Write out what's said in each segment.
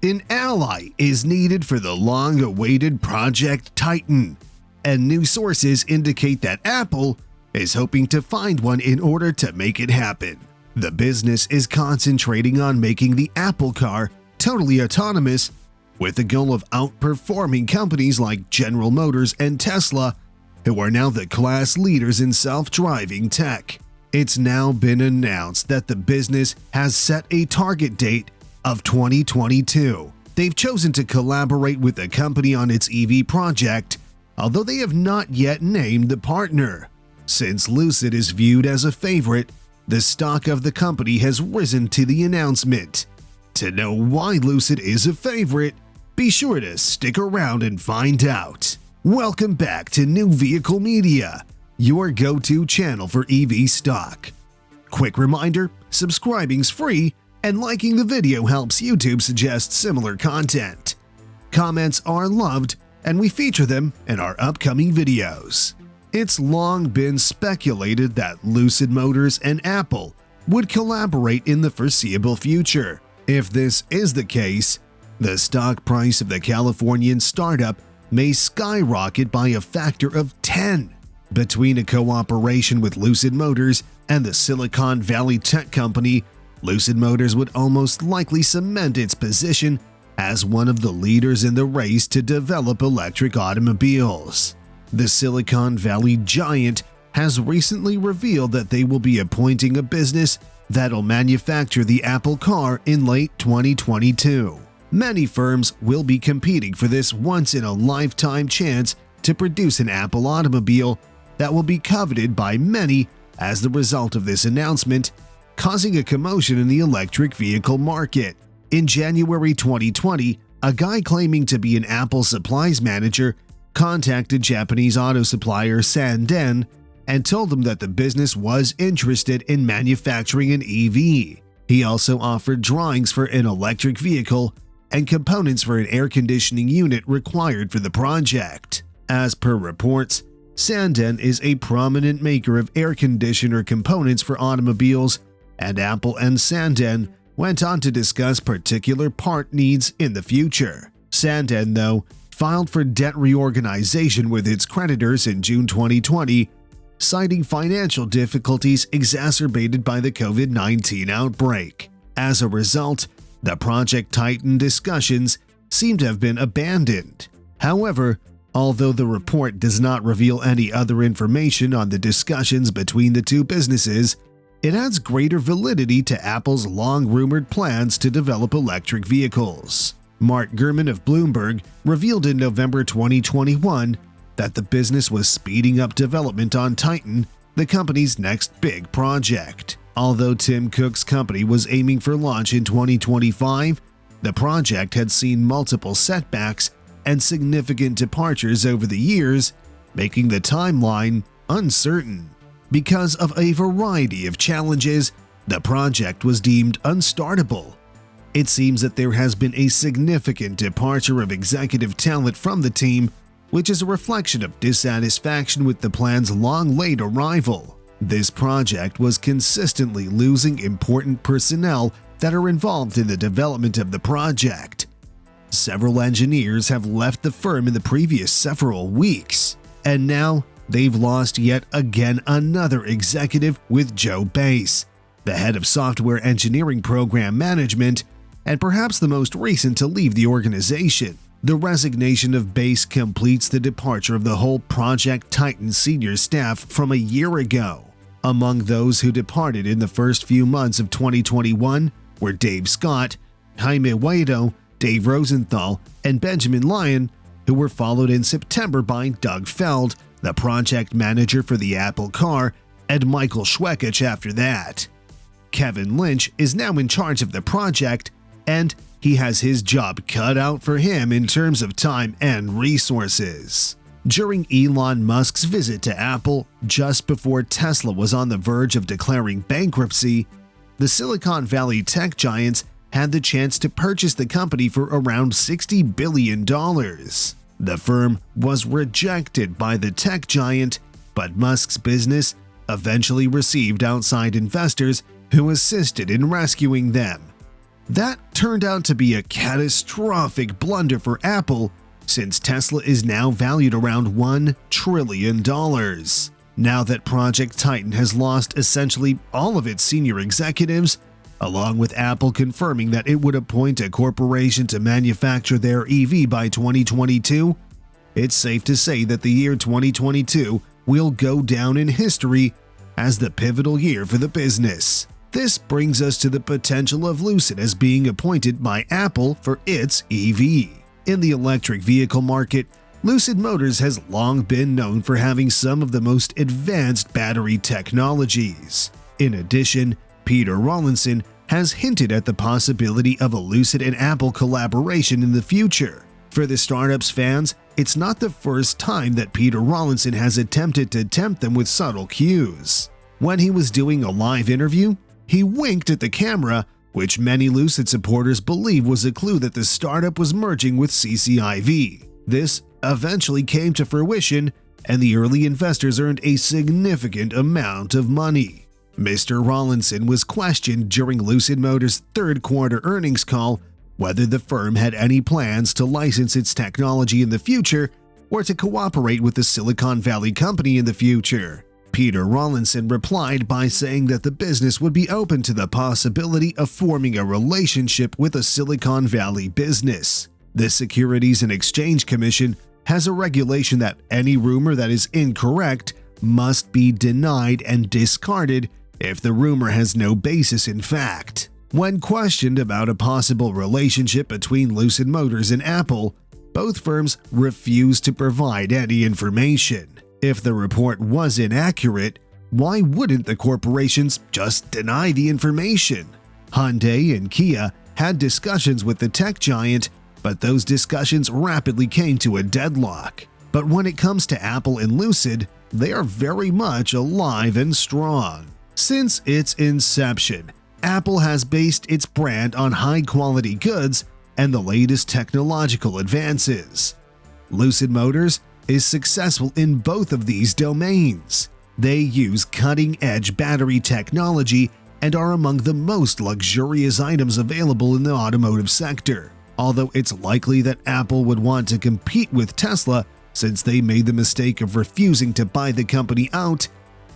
An ally is needed for the long-awaited Project Titan, and new sources indicate that Apple is hoping to find one in order to make it happen. The business is concentrating on making the Apple Car totally autonomous, with the goal of outperforming companies like General Motors and Tesla, who are now the class leaders in self-driving tech. It's now been announced that the business has set a target date of 2022. They've chosen to collaborate with the company on its EV project, although they have not yet named the partner. Since Lucid is viewed as a favorite, the stock of the company has risen to the announcement. To know why Lucid is a favorite, be sure to stick around and find out. Welcome back to NewVehicleMedia, your go-to channel for EV stock. Quick reminder, subscribing's free, and liking the video helps YouTube suggest similar content. Comments are loved, and we feature them in our upcoming videos. It's long been speculated that Lucid Motors and Apple would collaborate in the foreseeable future. If this is the case, the stock price of the Californian startup may skyrocket by a factor of 10. Between a cooperation with Lucid Motors and the Silicon Valley tech company, Lucid Motors would almost likely cement its position as one of the leaders in the race to develop electric automobiles. The Silicon Valley giant has recently revealed that they will be appointing a business that'll manufacture the Apple Car in late 2022. Many firms will be competing for this once-in-a-lifetime chance to produce an Apple automobile that will be coveted by many as the result of this announcement, causing a commotion in the electric vehicle market. In January 2020, a guy claiming to be an Apple supplies manager contacted Japanese auto supplier Sanden and told them that the business was interested in manufacturing an EV. He also offered drawings for an electric vehicle and components for an air conditioning unit required for the project. As per reports, Sanden is a prominent maker of air conditioner components for automobiles, and Apple and Sanden went on to discuss particular part needs in the future. Sanden, though, filed for debt reorganization with its creditors in June 2020, citing financial difficulties exacerbated by the COVID-19 outbreak. As a result, the Project Titan discussions seem to have been abandoned. However, although the report does not reveal any other information on the discussions between the two businesses, it adds greater validity to Apple's long-rumored plans to develop electric vehicles. Mark Gurman of Bloomberg revealed in November 2021 that the business was speeding up development on Titan, the company's next big project. Although Tim Cook's company was aiming for launch in 2025, the project had seen multiple setbacks and significant departures over the years, making the timeline uncertain. Because of a variety of challenges, the project was deemed unstartable. It seems that there has been a significant departure of executive talent from the team, which is a reflection of dissatisfaction with the plan's long-late arrival. This project was consistently losing important personnel that are involved in the development of the project. Several engineers have left the firm in the previous several weeks, and now they've lost yet again another executive with Joe Bass, the head of software engineering program management, and perhaps the most recent to leave the organization. The resignation of Bass completes the departure of the whole Project Titan senior staff from a year ago. Among those who departed in the first few months of 2021 were Dave Scott, Jaime Guaido, Dave Rosenthal, and Benjamin Lyon, who were followed in September by Doug Feld, the project manager for the Apple Car, and Michael Schwekich after that. Kevin Lynch is now in charge of the project, and he has his job cut out for him in terms of time and resources. During Elon Musk's visit to Apple just before Tesla was on the verge of declaring bankruptcy, the Silicon Valley tech giants had the chance to purchase the company for around $60 billion. The firm was rejected by the tech giant, but Musk's business eventually received outside investors who assisted in rescuing them. That turned out to be a catastrophic blunder for Apple, since Tesla is now valued around $1 trillion. Now that Project Titan has lost essentially all of its senior executives, along with Apple confirming that it would appoint a corporation to manufacture their EV by 2022, it's safe to say that the year 2022 will go down in history as the pivotal year for the business. This brings us to the potential of Lucid as being appointed by Apple for its EV. In the electric vehicle market, Lucid Motors has long been known for having some of the most advanced battery technologies. In addition, Peter Rawlinson has hinted at the possibility of a Lucid and Apple collaboration in the future. For the startup's fans, it's not the first time that Peter Rawlinson has attempted to tempt them with subtle cues. When he was doing a live interview, he winked at the camera, which many Lucid supporters believe was a clue that the startup was merging with CCIV. This eventually came to fruition, and the early investors earned a significant amount of money. Mr. Rawlinson was questioned during Lucid Motors' third-quarter earnings call whether the firm had any plans to license its technology in the future or to cooperate with the Silicon Valley company in the future. Peter Rawlinson replied by saying that the business would be open to the possibility of forming a relationship with a Silicon Valley business. The Securities and Exchange Commission has a regulation that any rumor that is incorrect must be denied and discarded if the rumor has no basis in fact. When questioned about a possible relationship between Lucid Motors and Apple, both firms refused to provide any information. If the report was inaccurate, why wouldn't the corporations just deny the information? Hyundai and Kia had discussions with the tech giant, but those discussions rapidly came to a deadlock. But when it comes to Apple and Lucid, they are very much alive and strong. Since its inception, Apple has based its brand on high-quality goods and the latest technological advances. Lucid Motors is successful in both of these domains. They use cutting-edge battery technology and are among the most luxurious items available in the automotive sector. Although it's likely that Apple would want to compete with Tesla since they made the mistake of refusing to buy the company out,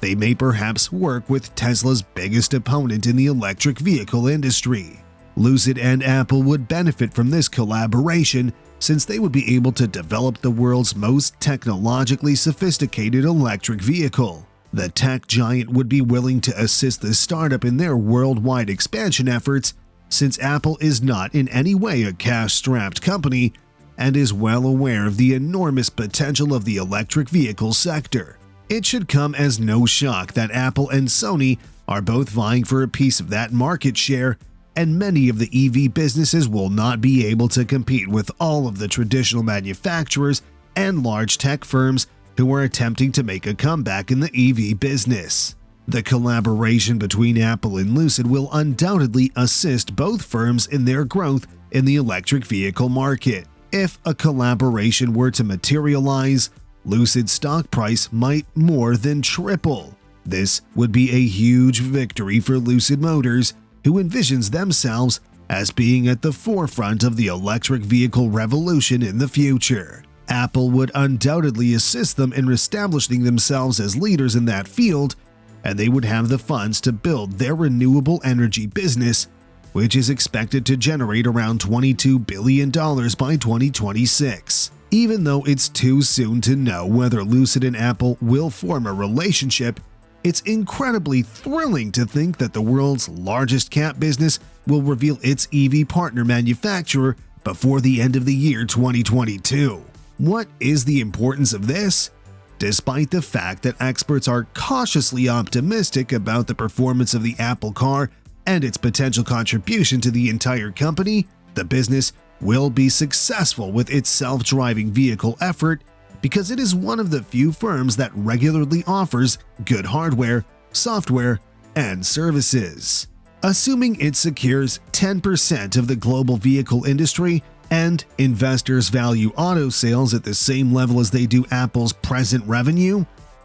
they may perhaps work with Tesla's biggest opponent in the electric vehicle industry. Lucid and Apple would benefit from this collaboration since they would be able to develop the world's most technologically sophisticated electric vehicle. The tech giant would be willing to assist the startup in their worldwide expansion efforts since Apple is not in any way a cash-strapped company and is well aware of the enormous potential of the electric vehicle sector. It should come as no shock that Apple and Sony are both vying for a piece of that market share, and many of the EV businesses will not be able to compete with all of the traditional manufacturers and large tech firms who are attempting to make a comeback in the EV business. The collaboration between Apple and Lucid will undoubtedly assist both firms in their growth in the electric vehicle market. If a collaboration were to materialize, Lucid's stock price might more than triple. This would be a huge victory for Lucid Motors, who envisions themselves as being at the forefront of the electric vehicle revolution in the future. Apple would undoubtedly assist them in establishing themselves as leaders in that field, and they would have the funds to build their renewable energy business, which is expected to generate around $22 billion by 2026. Even though it's too soon to know whether Lucid and Apple will form a relationship, it's incredibly thrilling to think that the world's largest cap business will reveal its EV partner manufacturer before the end of the year 2022. What is the importance of this? Despite the fact that experts are cautiously optimistic about the performance of the Apple car and its potential contribution to the entire company, the business will be successful with its self-driving vehicle effort because it is one of the few firms that regularly offers good hardware, software, and services. Assuming it secures 10% of the global vehicle industry and investors value auto sales at the same level as they do Apple's present revenue,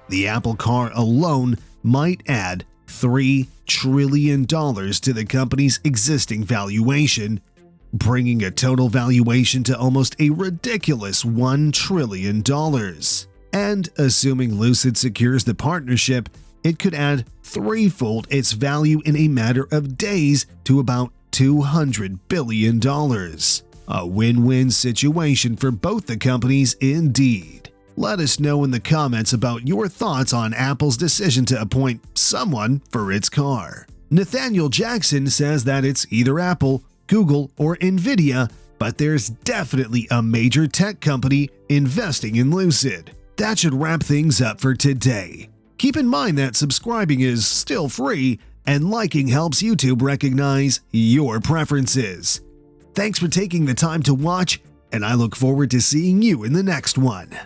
the Apple car alone might add $3 trillion to the company's existing valuation, bringing a total valuation to almost a ridiculous $1 trillion. And assuming Lucid secures the partnership, it could add threefold its value in a matter of days to about $200 billion. A win-win situation for both the companies indeed. Let us know in the comments about your thoughts on Apple's decision to appoint someone for its car. Nathaniel Jackson says that it's either Apple, Google, or Nvidia, but there's definitely a major tech company investing in Lucid. That should wrap things up for today. Keep in mind that subscribing is still free, and liking helps YouTube recognize your preferences. Thanks for taking the time to watch, and I look forward to seeing you in the next one.